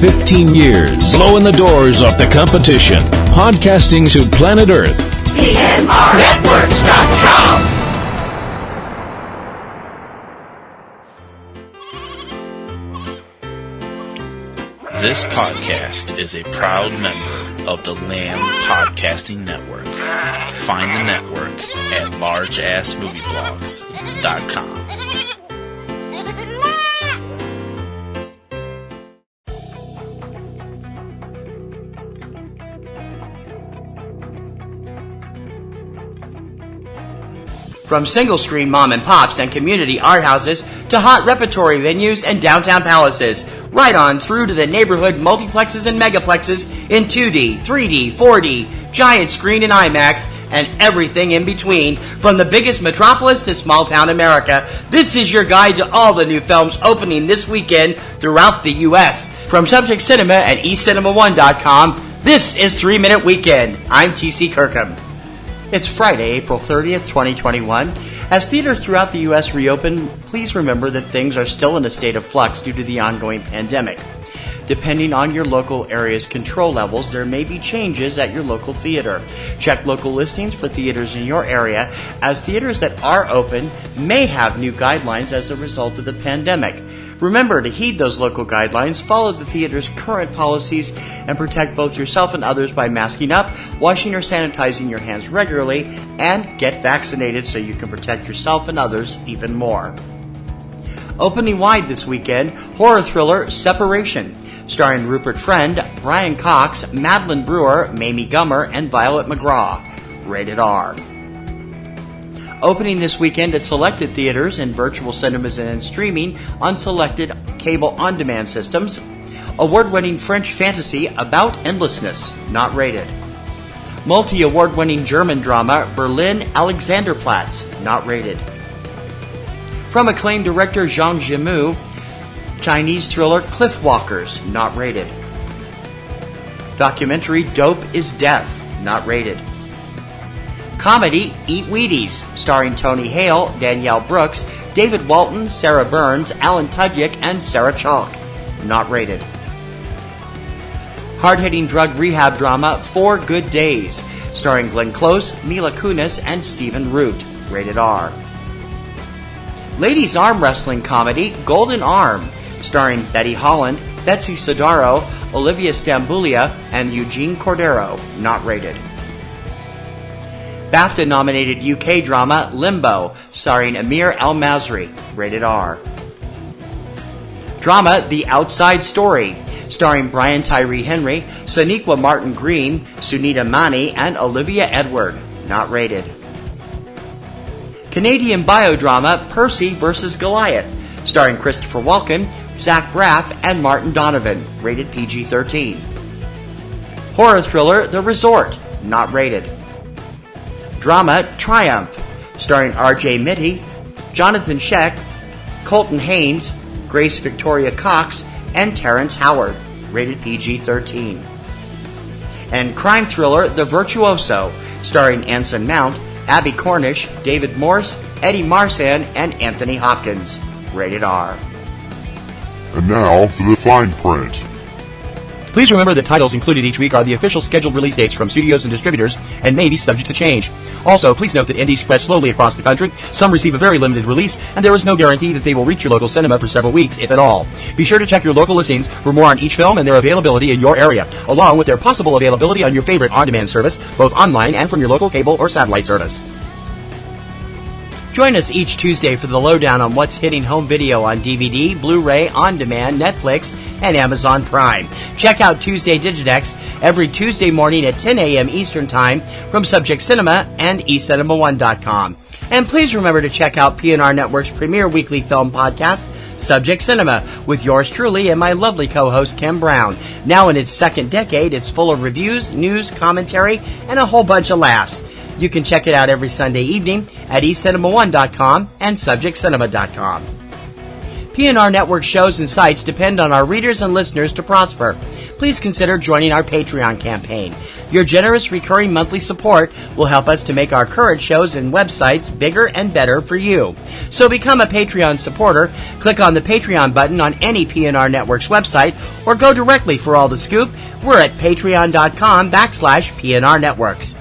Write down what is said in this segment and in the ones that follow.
15 years, blowing the doors off the competition. Podcasting to planet Earth. PNRNetworks.com. This podcast is a proud member of the Lamb Podcasting Network. Find the network at largeassmovieblogs.com. From single-screen mom and pops and community art houses to hot repertory venues and downtown palaces, right on through to the neighborhood multiplexes and megaplexes in 2D, 3D, 4D, giant screen and IMAX, and everything in between. From the biggest metropolis to small-town America, this is your guide to all the new films opening this weekend throughout the U.S. From Subject Cinema and eCinemaOne.com, this is 3 Minute Weekend. I'm T.C. Kirkham. It's Friday, April 30th, 2021. As theaters throughout the U.S. reopen, please remember that things are still in a state of flux due to the ongoing pandemic. Depending on your local area's control levels, there may be changes at your local theater. Check local listings for theaters in your area, as theaters that are open may have new guidelines as a result of the pandemic. Remember to heed those local guidelines, follow the theater's current policies, and protect both yourself and others by masking up, washing or sanitizing your hands regularly, and get vaccinated so you can protect yourself and others even more. Opening wide this weekend, horror thriller Separation, starring Rupert Friend, Brian Cox, Madeline Brewer, Mamie Gummer, and Violet McGraw. Rated R. Opening this weekend at selected theaters and virtual cinemas and streaming on selected cable on-demand systems. Award-winning French fantasy about endlessness, not rated. Multi-award-winning German drama Berlin Alexanderplatz, not rated. From acclaimed director Zhang Yimou, Chinese thriller Cliffwalkers, not rated. Documentary Dope is Death, not rated. Comedy Eat Wheaties, starring Tony Hale, Danielle Brooks, David Walton, Sarah Burns, Alan Tudyk, and Sarah Chalk. Not rated. Hard-hitting drug rehab drama 4 Good Days, starring Glenn Close, Mila Kunis, and Stephen Root. Rated R. Ladies arm wrestling comedy Golden Arm, starring Betty Holland, Betsy Sodaro, Olivia Stambulia, and Eugene Cordero. Not rated. BAFTA-nominated UK drama Limbo, starring Amir El-Masri, rated R. Drama The Outside Story, starring Brian Tyree Henry, Sonequa Martin Green, Sunita Mani, and Olivia Edward, not rated. Canadian biodrama Percy vs. Goliath, starring Christopher Walken, Zach Braff, and Martin Donovan, rated PG-13. Horror thriller The Resort, not rated. Drama Triumph, starring R.J. Mitty, Jonathan Sheck, Colton Haynes, Grace Victoria Cox, and Terrence Howard, rated PG-13. And crime thriller The Virtuoso, starring Anson Mount, Abby Cornish, David Morse, Eddie Marsan, and Anthony Hopkins, rated R. And now for the fine print. Please remember that titles included each week are the official scheduled release dates from studios and distributors and may be subject to change. Also, please note that indies spread slowly across the country. Some receive a very limited release, and there is no guarantee that they will reach your local cinema for several weeks, if at all. Be sure to check your local listings for more on each film and their availability in your area, along with their possible availability on your favorite on-demand service, both online and from your local cable or satellite service. Join us each Tuesday for the lowdown on what's hitting home video on DVD, Blu-ray, on-demand, Netflix, and Amazon Prime. Check out Tuesday Digidex every Tuesday morning at 10 a.m. Eastern Time from Subject Cinema and eCinemaOne.com. And please remember to check out PNR Networks' premier weekly film podcast, Subject Cinema, with yours truly and my lovely co-host Kim Brown. Now in its second decade, it's full of reviews, news, commentary, and a whole bunch of laughs. You can check it out every Sunday evening at eCinemaOne.com and SubjectCinema.com. PNR Network shows and sites depend on our readers and listeners to prosper. Please consider joining our Patreon campaign. Your generous recurring monthly support will help us to make our current shows and websites bigger and better for you. So become a Patreon supporter. Click on the Patreon button on any PNR Networks website or go directly for all the scoop. We're at patreon.com/PNR Networks.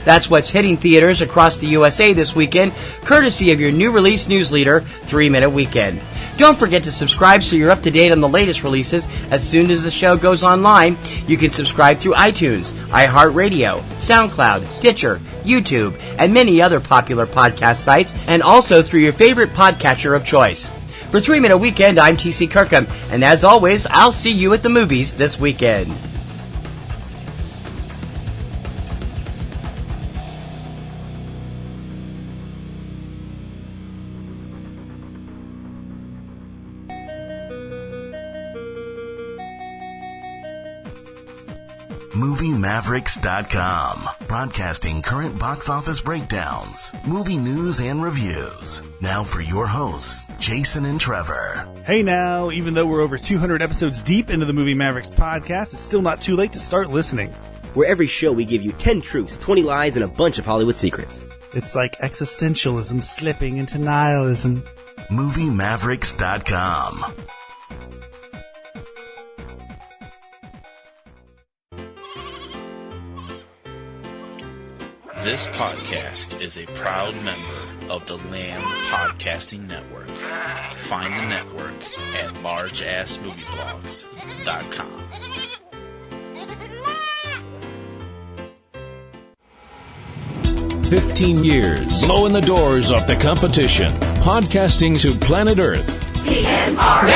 That's what's hitting theaters across the USA this weekend, courtesy of your new release newsleader, 3-Minute Weekend. Don't forget to subscribe so you're up to date on the latest releases as soon as the show goes online. You can subscribe through iTunes, iHeartRadio, SoundCloud, Stitcher, YouTube, and many other popular podcast sites, and also through your favorite podcatcher of choice. For 3-Minute Weekend, I'm TC Kirkham, and as always, I'll see you at the movies this weekend. MovieMavericks.com, broadcasting current box office breakdowns, movie news and reviews. Now for your hosts, Jason and Trevor. Hey now, even though we're over 200 episodes deep into the Movie Mavericks podcast, it's still not too late to start listening. Where every show we give you 10 truths, 20 lies, and a bunch of Hollywood secrets. It's like existentialism slipping into nihilism. MovieMavericks.com. This podcast is a proud member of the Lamb Podcasting Network. Find the network at largeassmovieblogs.com. "15 years, blowing the doors off the competition, podcasting to planet Earth. PNR